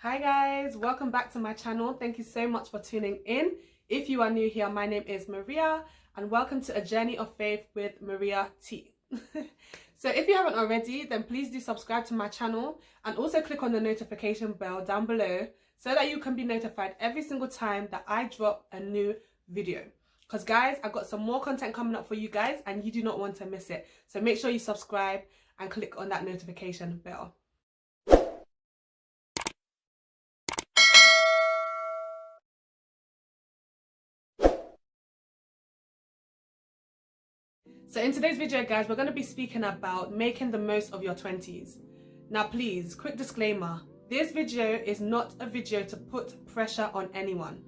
Hi guys, welcome back to my channel. Thank you so much for tuning in. If you are new here, my name is Maria and welcome to A Journey of Faith with Maria T. So if you haven't already, then please do subscribe to my channel and also click on the notification bell down below so that you can be notified every single time that I drop a new video. Because guys, I've got some more content coming up for you guys and you do not want to miss it. So make sure you subscribe and click on that notification bell. So in today's video, guys, we're going to be speaking about making the most of your 20s. Now, please, quick disclaimer. This video is not a video to put pressure on anyone.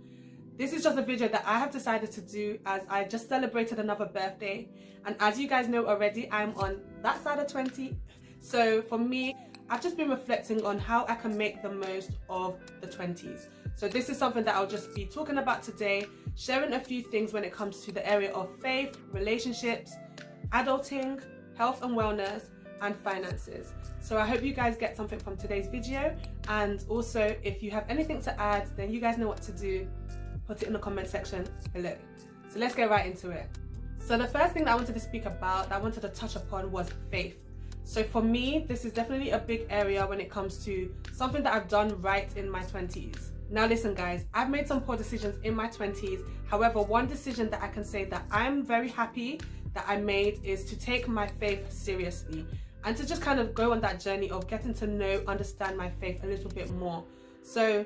This is just a video that I have decided to do as I just celebrated another birthday. And as you guys know already, I'm on that side of 20. So for me, I've just been reflecting on how I can make the most of the 20s. So this is something that I'll just be talking about today, sharing a few things when it comes to the area of faith, relationships, adulting, health and wellness, and finances. So I hope you guys get something from today's video. And also, if you have anything to add, then you guys know what to do. Put it in the comment section below. So let's get right into it. So the first thing that I wanted to speak about, that I wanted to touch upon, was faith. So for me, this is definitely a big area when it comes to something that I've done right in my 20s. Now listen guys, I've made some poor decisions in my 20s. However, one decision that I can say that I'm very happy that I made is to take my faith seriously and to just kind of go on that journey of getting to know, understand my faith a little bit more. So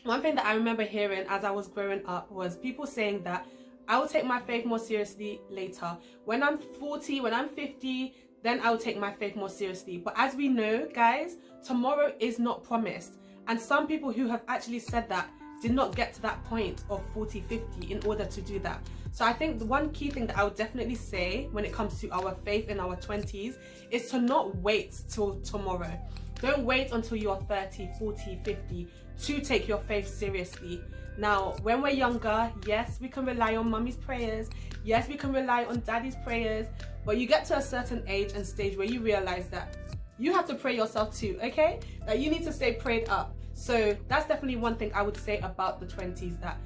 one thing that I remember hearing as I was growing up was people saying that I will take my faith more seriously later. When I'm 40, when I'm 50, then I will take my faith more seriously. But as we know, guys, tomorrow is not promised. And some people who have actually said that did not get to that point of 40, 50 in order to do that. So I think the one key thing that I would definitely say when it comes to our faith in our 20s is to not wait till tomorrow. Don't wait until you are 30, 40, 50 to take your faith seriously. Now, when we're younger, yes, we can rely on mummy's prayers. Yes, we can rely on daddy's prayers. But you get to a certain age and stage where you realize that you have to pray yourself too, okay? That you need to stay prayed up. So that's definitely one thing I would say about the 20s, that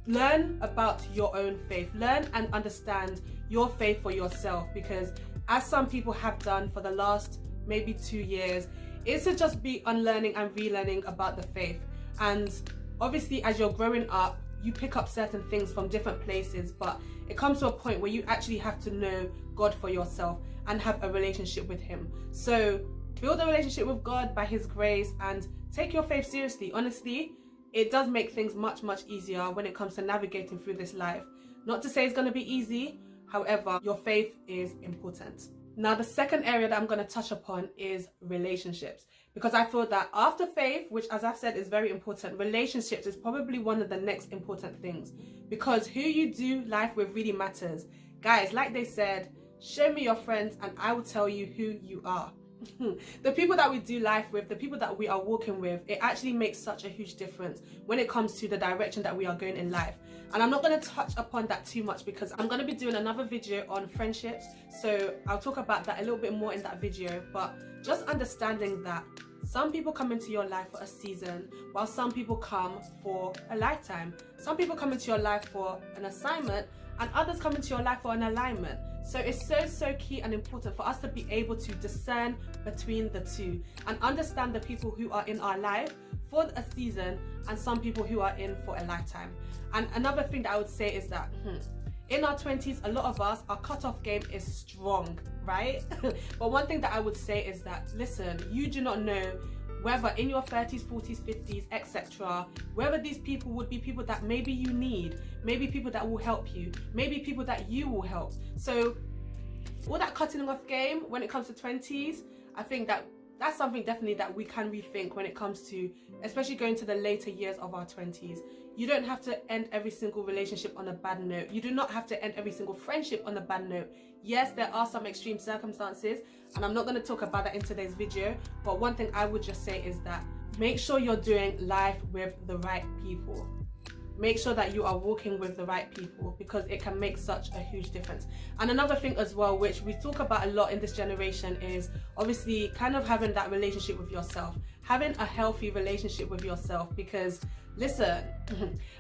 learn about your own faith. Learn and understand your faith for yourself, because as some people have done for the last maybe 2 years, it's to just be unlearning and relearning about the faith. And obviously as you're growing up, you pick up certain things from different places, but it comes to a point where you actually have to know God for yourself and have a relationship with Him. So build a relationship with God by His grace and take your faith seriously. Honestly, it does make things much, much easier when it comes to navigating through this life. Not to say it's going to be easy, however, your faith is important. Now, the second area that I'm going to touch upon is relationships, because I feel that after faith, which as I've said is very important, relationships is probably one of the next important things, because who you do life with really matters. Guys, like they said, show me your friends and I will tell you who you are. The people that we do life with, the people that we are walking with, it actually makes such a huge difference when it comes to the direction that we are going in life. And I'm not going to touch upon that too much because I'm going to be doing another video on friendships, so I'll talk about that a little bit more in that video. But just understanding that some people come into your life for a season, while some people come for a lifetime. Some people come into your life for an assignment and others come into your life for an alignment. So it's so key and important for us to be able to discern between the two and understand the people who are in our life for a season and some people who are in for a lifetime. And another thing that I would say is that in our 20s, a lot of us, our cutoff game is strong, right? But one thing that I would say is that, listen, you do not know whether in your 30s, 40s, 50s, etc., whether these people would be people that maybe you need, maybe people that will help you, maybe people that you will help. So all that cutting off game when it comes to 20s, I think that that's something definitely that we can rethink when it comes to, especially going to the later years of our 20s. You don't have to end every single relationship on a bad note. You do not have to end every single friendship on a bad note. Yes, there are some extreme circumstances, and I'm not going to talk about that in today's video, but one thing I would just say is that make sure you're doing life with the right people. Make sure that you are walking with the right people, because it can make such a huge difference. And another thing as well, which we talk about a lot in this generation, is obviously kind of having that relationship with yourself. having a healthy relationship with yourself. Because listen,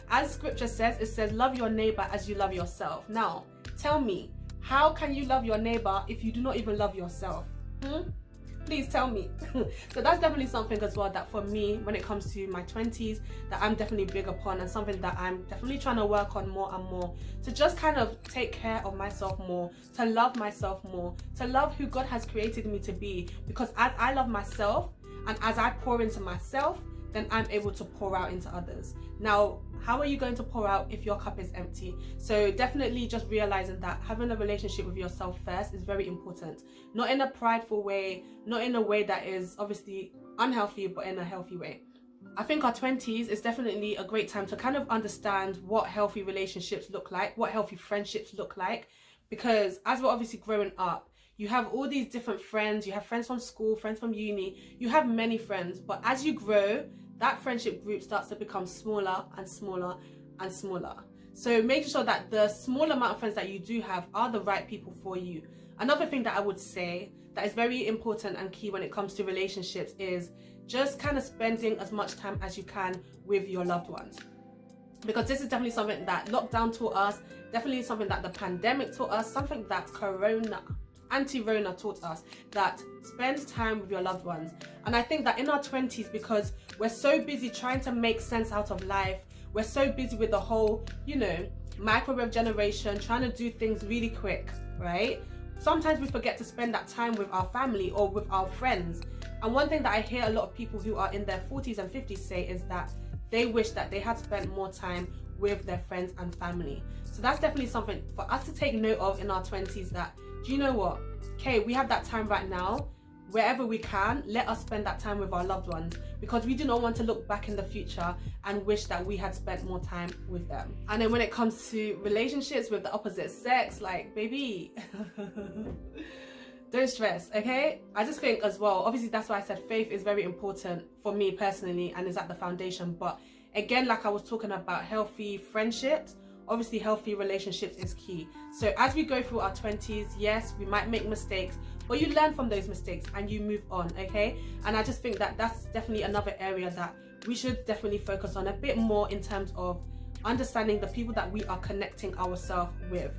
as scripture says, it says, love your neighbor as you love yourself. Now, tell me, how can you love your neighbor if you do not even love yourself? Please tell me. So that's definitely something as well that for me, when it comes to my 20s, that I'm definitely big upon, and something that I'm definitely trying to work on more and more, to just kind of take care of myself more, to love myself more, to love who God has created me to be. Because as I love myself and as I pour into myself, then I'm able to pour out into others. Now, how are you going to pour out if your cup is empty? So definitely just realizing that having a relationship with yourself first is very important. Not in a prideful way, not in a way that is obviously unhealthy, but in a healthy way. I think our 20s is definitely a great time to kind of understand what healthy relationships look like, what healthy friendships look like. Because as we're obviously growing up, you have all these different friends, you have friends from school, friends from uni, you have many friends, but as you grow, that friendship group starts to become smaller and smaller and smaller. So making sure that the small amount of friends that you do have are the right people for you. Another thing that I would say that is very important and key when it comes to relationships is just kind of spending as much time as you can with your loved ones. Because this is definitely something that lockdown taught us, definitely something that the pandemic taught us, something that anti-Rona taught us, that spend time with your loved ones. And I think that in our 20s, because we're so busy trying to make sense out of life, we're so busy with the whole, microwave generation, trying to do things really quick, right? Sometimes we forget to spend that time with our family or with our friends. And one thing that I hear a lot of people who are in their 40s and 50s say is that they wish that they had spent more time with their friends and family. So that's definitely something for us to take note of in our 20s, that, do you know what? Okay, we have that time right now. Wherever we can, let us spend that time with our loved ones, because we do not want to look back in the future and wish that we had spent more time with them. And then when it comes to relationships with the opposite sex, like, baby, don't stress, okay? I just think as well, obviously that's why I said faith is very important for me personally and is at the foundation. But again, like I was talking about, healthy friendships, obviously healthy relationships is key. So as we go through our 20s, yes, we might make mistakes, but you learn from those mistakes and you move on, okay? And I just think that that's definitely another area that we should definitely focus on a bit more, in terms of understanding the people that we are connecting ourselves with.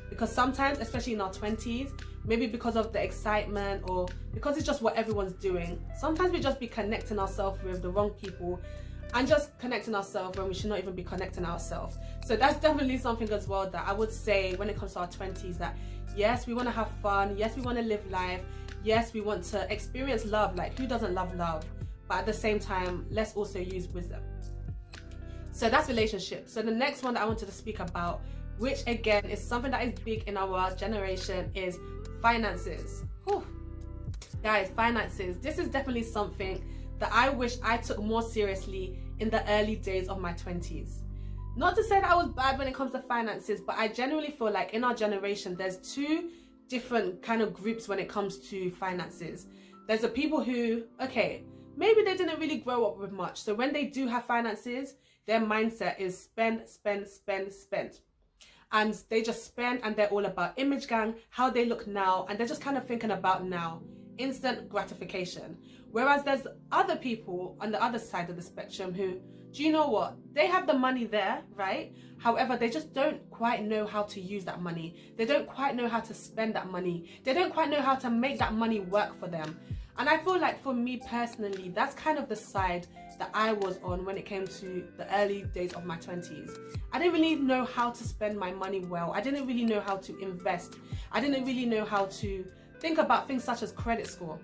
Because sometimes, especially in our 20s, maybe because of the excitement or because it's just what everyone's doing, sometimes we just be connecting ourselves with the wrong people and just connecting ourselves when we should not even be connecting ourselves. So that's definitely something as well that I would say when it comes to our 20s, that yes, we want to have fun, yes, we want to live life, yes, we want to experience love, like who doesn't love love? But at the same time, let's also use wisdom. So that's relationships. So the next one that I wanted to speak about, which again is something that is big in our generation, is finances. Whew. Guys, finances. This is definitely something that I wish I took more seriously in the early days of my 20s. Not to say that I was bad when it comes to finances, but I genuinely feel like in our generation, there's two different kind of groups when it comes to finances. There's the people who, okay, maybe they didn't really grow up with much. So when they do have finances, their mindset is spend, spend, spend, spend. And they just spend, and they're all about image gang, how they look now, and they're just kind of thinking about now, instant gratification. Whereas there's other people on the other side of the spectrum who, do you know what? They have the money there, right? However, they just don't quite know how to use that money. They don't quite know how to spend that money. They don't quite know how to make that money work for them. And I feel like for me personally, that's kind of the side that I was on when it came to the early days of my 20s. I didn't really know how to spend my money well. I didn't really know how to invest. I didn't really know how to think about things such as credit score.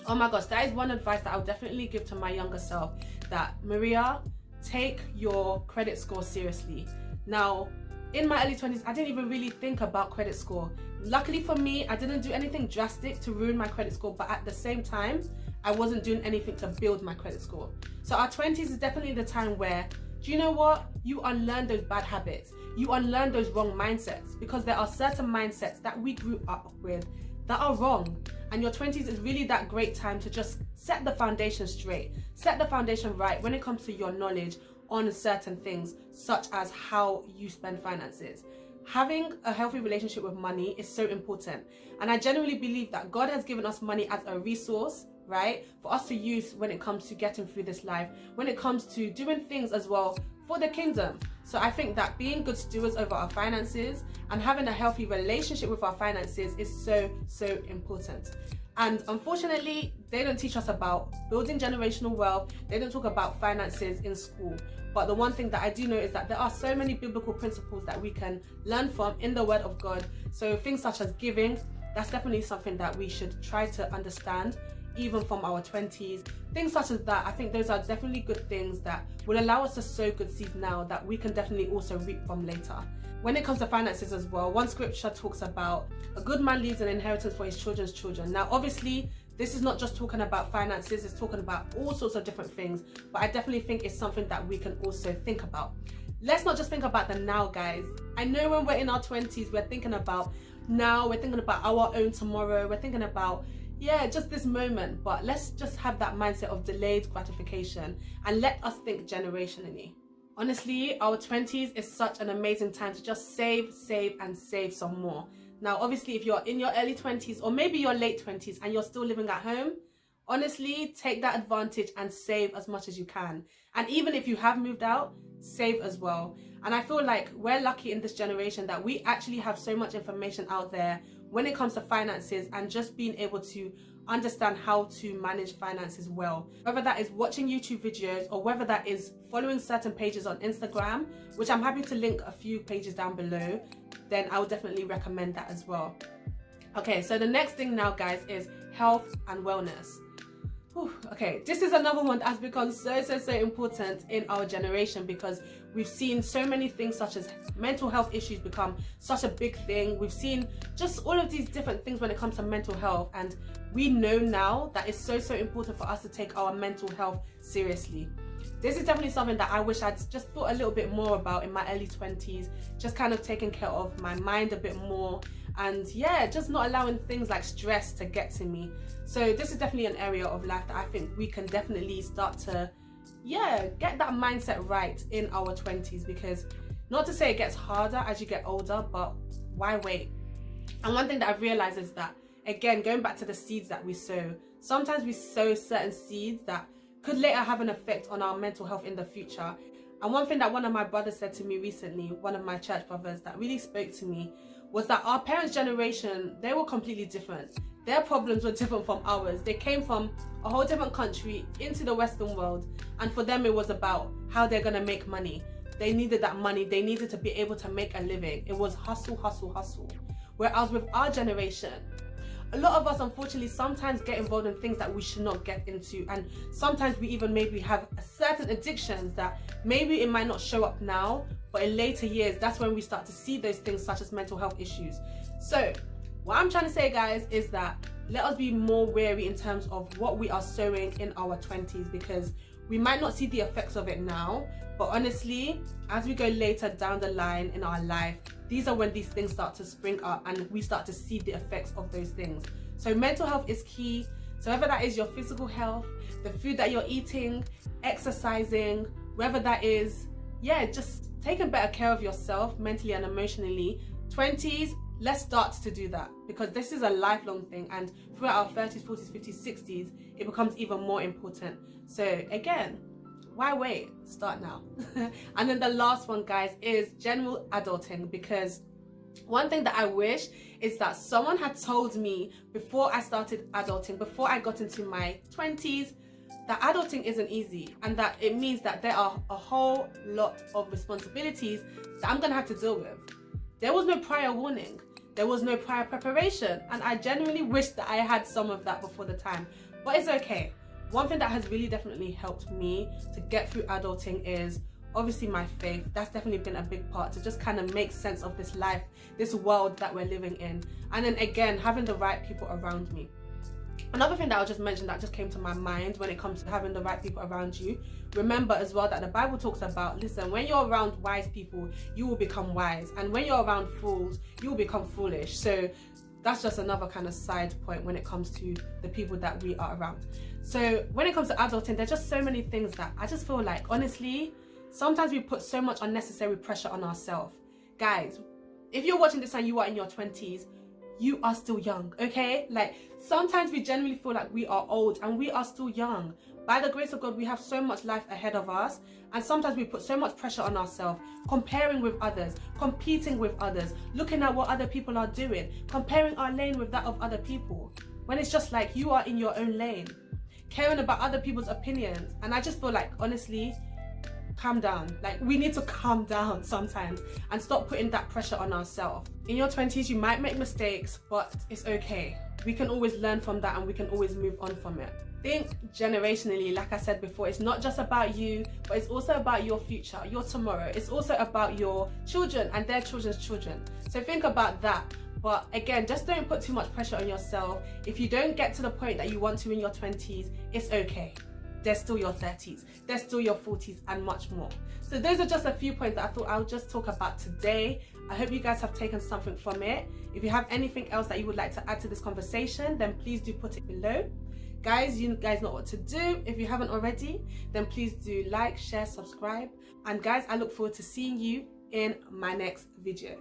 Oh my gosh, that is one advice that I'll definitely give to my younger self, that Maria, take your credit score seriously. Now, in my early 20s, I didn't even really think about credit score. Luckily for me, I didn't do anything drastic to ruin my credit score, but at the same time, I wasn't doing anything to build my credit score. So our 20s is definitely the time where, do you know what? You unlearn those bad habits. You unlearn those wrong mindsets, because there are certain mindsets that we grew up with that are wrong. And your 20s is really that great time to just set the foundation straight, set the foundation right when it comes to your knowledge on certain things, such as how you spend finances. Having a healthy relationship with money is so important. And I genuinely believe that God has given us money as a resource, right? For us to use when it comes to getting through this life, when it comes to doing things as well for the kingdom. So I think that being good stewards over our finances and having a healthy relationship with our finances is so important. And unfortunately, they don't teach us about building generational wealth. They don't talk about finances in school. But the one thing that I do know is that there are so many biblical principles that we can learn from in the Word of God. So things such as giving, that's definitely something that we should try to understand, even from our 20s. Things such as that, I think those are definitely good things that will allow us to sow good seeds now that we can definitely also reap from later. When it comes to finances as well, one scripture talks about a good man leaves an inheritance for his children's children. Now, obviously, this is not just talking about finances, it's talking about all sorts of different things, but I definitely think it's something that we can also think about. Let's not just think about the now, guys. I know when we're in our 20s, we're thinking about now, we're thinking about our own tomorrow, we're thinking about, yeah, just this moment, but let's just have that mindset of delayed gratification and let us think generationally. Honestly, our 20s is such an amazing time to just save some more. Now, obviously, if you're in your early 20s or maybe your late 20s and you're still living at home, honestly, take that advantage and save as much as you can. And even if you have moved out, save as well. And I feel like we're lucky in this generation that we actually have so much information out there when it comes to finances and just being able to understand how to manage finances well. Whether that is watching YouTube videos or whether that is following certain pages on Instagram, which I'm happy to link a few pages down below, then I would definitely recommend that as well. Okay, so the next thing now, guys, is health and wellness. Whew, okay, this is another one that has become so important in our generation because we've seen so many things such as mental health issues become such a big thing. We've seen just all of these different things when it comes to mental health, and we know now that it's so important for us to take our mental health seriously. This is definitely something that I wish I'd just thought a little bit more about in my early 20s, just kind of taking care of my mind a bit more, and yeah, just not allowing things like stress to get to me. So this is definitely an area of life that I think we can definitely start to, yeah, get that mindset right in our 20s, because not to say it gets harder as you get older, but why wait? And one thing that I've realized is that, again, going back to the seeds that we sow, sometimes we sow certain seeds that could later have an effect on our mental health in the future. And one thing that one of my brothers said to me recently, one of my church brothers, that really spoke to me was that our parents' generation, they were completely different. Their problems were different from ours. They came from a whole different country into the Western world, and for them it was about how they're gonna make money. They needed that money. They needed to be able to make a living. It was hustle. Whereas with our generation, a lot of us unfortunately sometimes get involved in things that we should not get into, and sometimes we even maybe have certain addictions that maybe it might not show up now, but in later years, that's when we start to see those things such as mental health issues. So what I'm trying to say, guys, is that let us be more wary in terms of what we are sowing in our 20s, because we might not see the effects of it now, but honestly, as we go later down the line in our life, these are when these things start to spring up and we start to see the effects of those things. So mental health is key. So whether that is your physical health, the food that you're eating, exercising, whether that is, yeah, just taking better care of yourself mentally and emotionally. 20s, let's start to do that, because this is a lifelong thing, and throughout our 30s, 40s, 50s, 60s, it becomes even more important. So again, why wait? Start now. And then the last one, guys, is general adulting, because one thing that I wish is that someone had told me before I started adulting, before I got into my 20s, that adulting isn't easy, and that it means that there are a whole lot of responsibilities that I'm gonna have to deal with. There was no prior warning. There was no prior preparation, and I genuinely wish that I had some of that before the time, but it's okay. One thing that has really definitely helped me to get through adulting is obviously my faith. That's definitely been a big part to just kind of make sense of this life, this world that we're living in. And then again, having the right people around me. Another thing that I'll just mention that just came to my mind when it comes to having the right people around you, remember as well that the Bible talks about, listen, when you're around wise people, you will become wise. And when you're around fools, you will become foolish. So that's just another kind of side point when it comes to the people that we are around. So when it comes to adulting, there's just so many things that I just feel like, honestly, sometimes we put so much unnecessary pressure on ourselves. Guys, if you're watching this and you are in your 20s, you are still young, okay? Like, sometimes we genuinely feel like we are old, and we are still young. By the grace of God, we have so much life ahead of us, and sometimes we put so much pressure on ourselves, comparing with others, competing with others, looking at what other people are doing, comparing our lane with that of other people, when it's just like you are in your own lane, caring about other people's opinions. And I just feel like, honestly, calm down. Like, we need to calm down sometimes and stop putting that pressure on ourselves. In your 20s, you might make mistakes, but it's okay. We can always learn from that, and we can always move on from it. Think generationally. Like I said before, it's not just about you, but it's also about your future, your tomorrow. It's also about your children and their children's children. So think about that. But again, just don't put too much pressure on yourself. If you don't get to the point that you want to in your 20s, it's okay. There's still your 30s, there's still your 40s, and much more. So those are just a few points that I thought I would just talk about today. I hope you guys have taken something from it. If you have anything else that you would like to add to this conversation, then please do put it below. Guys, you guys know what to do. If you haven't already, then please do like, share, subscribe. And guys, I look forward to seeing you in my next video.